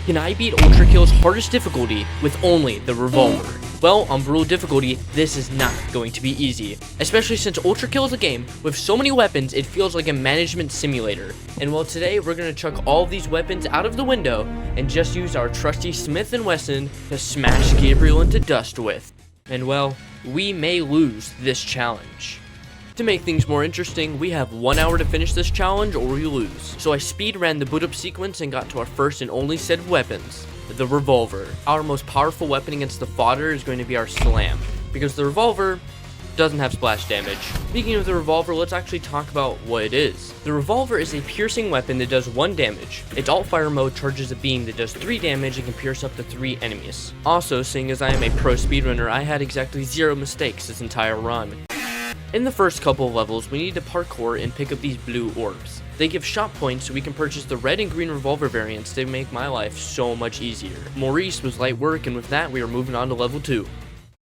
Can I beat Ultrakill's hardest difficulty with only the Revolver? Well, on brutal difficulty, this is not going to be easy, especially since Ultrakill is a game with so many weapons it feels like a management simulator. And well, today we're going to chuck all of these weapons out of the window and just use our trusty Smith & Wesson to smash Gabriel into dust with. And well, we may lose this challenge. To make things more interesting, we have 1 hour to finish this challenge or we lose. So I speed ran the boot up sequence and got to our first and only set of weapons, the Revolver. Our most powerful weapon against the fodder is going to be our slam, because the Revolver doesn't have splash damage. Speaking of the Revolver, let's actually talk about what it is. The Revolver is a piercing weapon that does 1 damage. Its alt fire mode charges a beam that does 3 damage and can pierce up to 3 enemies. Also, seeing as I am a pro speedrunner, I had exactly 0 mistakes this entire run. In the first couple of levels, we need to parkour and pick up these blue orbs. They give shot points so we can purchase the red and green Revolver variants to make my life so much easier. Maurice was light work, and with that we are moving on to level 2.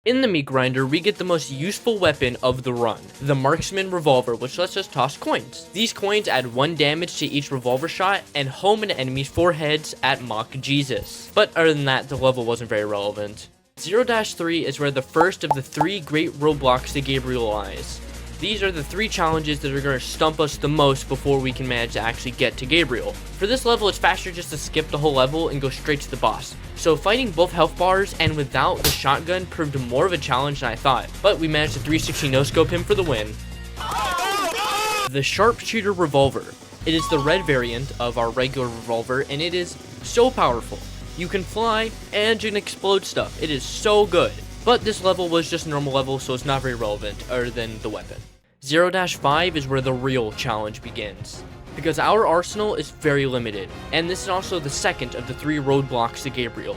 In the meat grinder, we get the most useful weapon of the run, the Marksman Revolver, which lets us toss coins. These coins add 1 damage to each revolver shot and home an enemy's foreheads at Mock Jesus. But other than that, the level wasn't very relevant. 0-3 is where the first of the 3 great roadblocks to Gabriel lies. These are the 3 challenges that are going to stump us the most before we can manage to actually get to Gabriel. For this level, it's faster just to skip the whole level and go straight to the boss. So fighting both health bars and without the shotgun proved more of a challenge than I thought, but we managed to 360 no-scope him for the win. The Sharpshooter Revolver. It is the red variant of our regular revolver, and it is so powerful. You can fly, and you can explode stuff. It is so good. But this level was just a normal level, so it's not very relevant, other than the weapon. 0-5 is where the real challenge begins, because our arsenal is very limited, and this is also the second of the 3 roadblocks to Gabriel.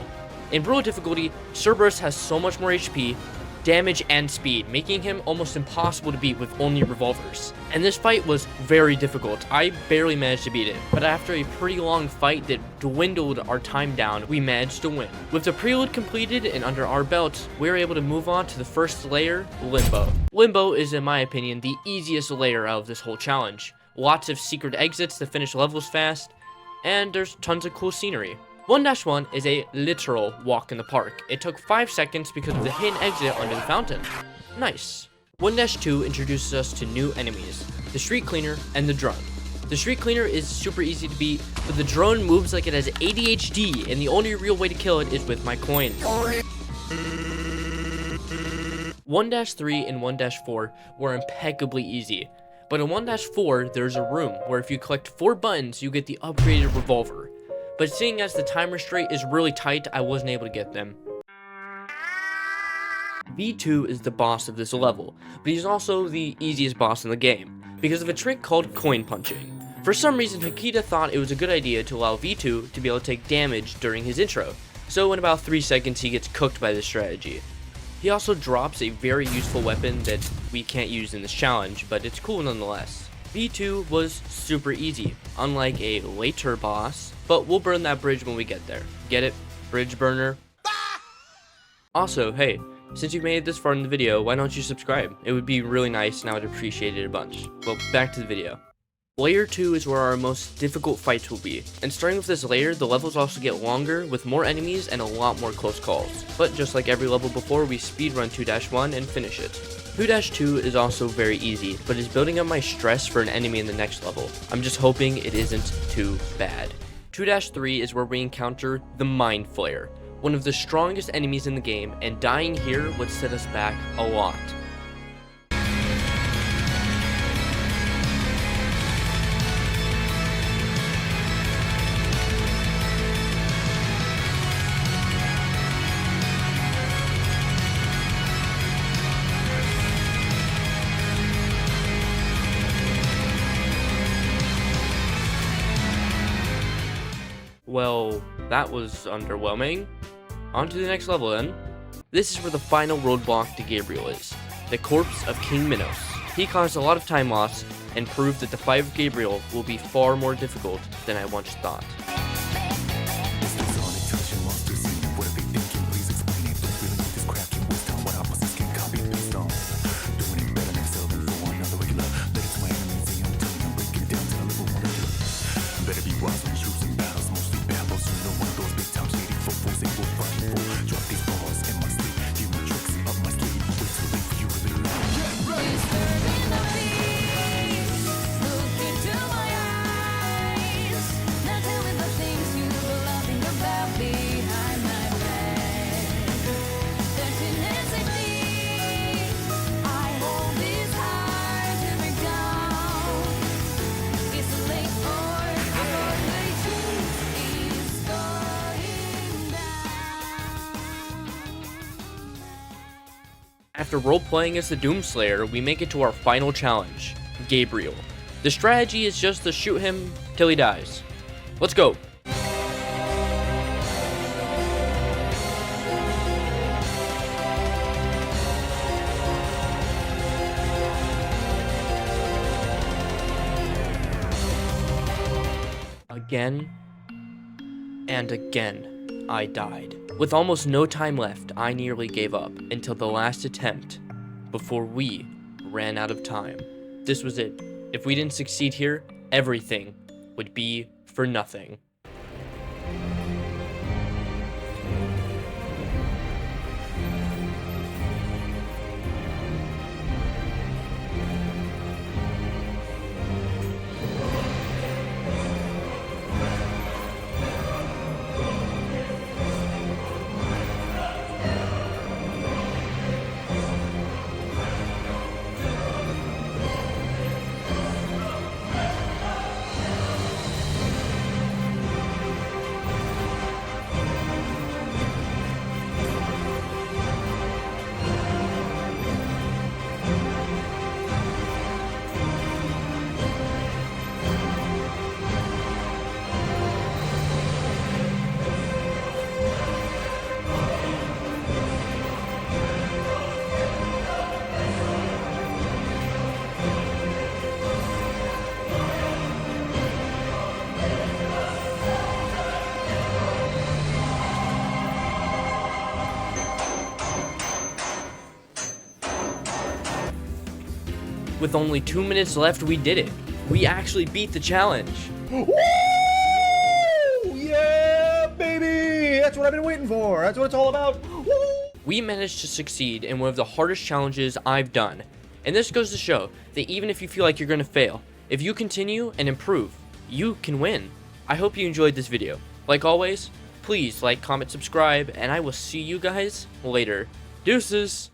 In brutal difficulty, Cerberus has so much more HP, damage, and speed, making him almost impossible to beat with only revolvers. And this fight was very difficult. I barely managed to beat it, but after a pretty long fight that dwindled our time down, we managed to win. With the prelude completed and under our belts, we were able to move on to the first layer, Limbo. Limbo is, in my opinion, the easiest layer out of this whole challenge. Lots of secret exits to finish levels fast, and there's tons of cool scenery. 1-1 is a literal walk in the park. It took 5 seconds because of the hidden exit under the fountain. Nice. 1-2 introduces us to new enemies, the street cleaner and the drone. The street cleaner is super easy to beat, but the drone moves like it has ADHD, and the only real way to kill it is with my coins. 1-3 and 1-4 were impeccably easy, but in 1-4 there's a room where if you collect 4 buttons you get the upgraded revolver. But seeing as the time restraint is really tight, I wasn't able to get them. V2 is the boss of this level, but he's also the easiest boss in the game, because of a trick called coin punching. For some reason, Hakita thought it was a good idea to allow V2 to be able to take damage during his intro, so in about 3 seconds he gets cooked by this strategy. He also drops a very useful weapon that we can't use in this challenge, but it's cool nonetheless. V2 was super easy, unlike a later boss, but we'll burn that bridge when we get there. Get it? Bridge burner? Also, hey, since you've made it this far in the video, why don't you subscribe? It would be really nice and I would appreciate it a bunch. Well, back to the video. Layer 2 is where our most difficult fights will be, and starting with this layer, the levels also get longer with more enemies and a lot more close calls. But just like every level before, we speedrun 2-1 and finish it. 2-2 is also very easy, but is building up my stress for an enemy in the next level. I'm just hoping it isn't too bad. 2-3 is where we encounter the mindflare, one of the strongest enemies in the game, and dying here would set us back a lot. Well, that was underwhelming. On to the next level then. This is where the final roadblock to Gabriel is, the corpse of King Minos. He caused a lot of time loss and proved that the fight with Gabriel will be far more difficult than I once thought. Better be wise when choosing battles, mostly bad boys, you know one of those big time After role-playing as the Doomslayer, we make it to our final challenge, Gabriel. The strategy is just to shoot him till he dies. Let's go! Again and again, I died. With almost no time left, I nearly gave up until the last attempt before we ran out of time. This was it. If we didn't succeed here, everything would be for nothing. With only 2 minutes left, we did it. We actually beat the challenge. Woo! Yeah, baby! That's what I've been waiting for. That's what it's all about. Woo! We managed to succeed in one of the hardest challenges I've done. And this goes to show that even if you feel like you're gonna fail, if you continue and improve, you can win. I hope you enjoyed this video. Like always, please like, comment, subscribe, and I will see you guys later. Deuces!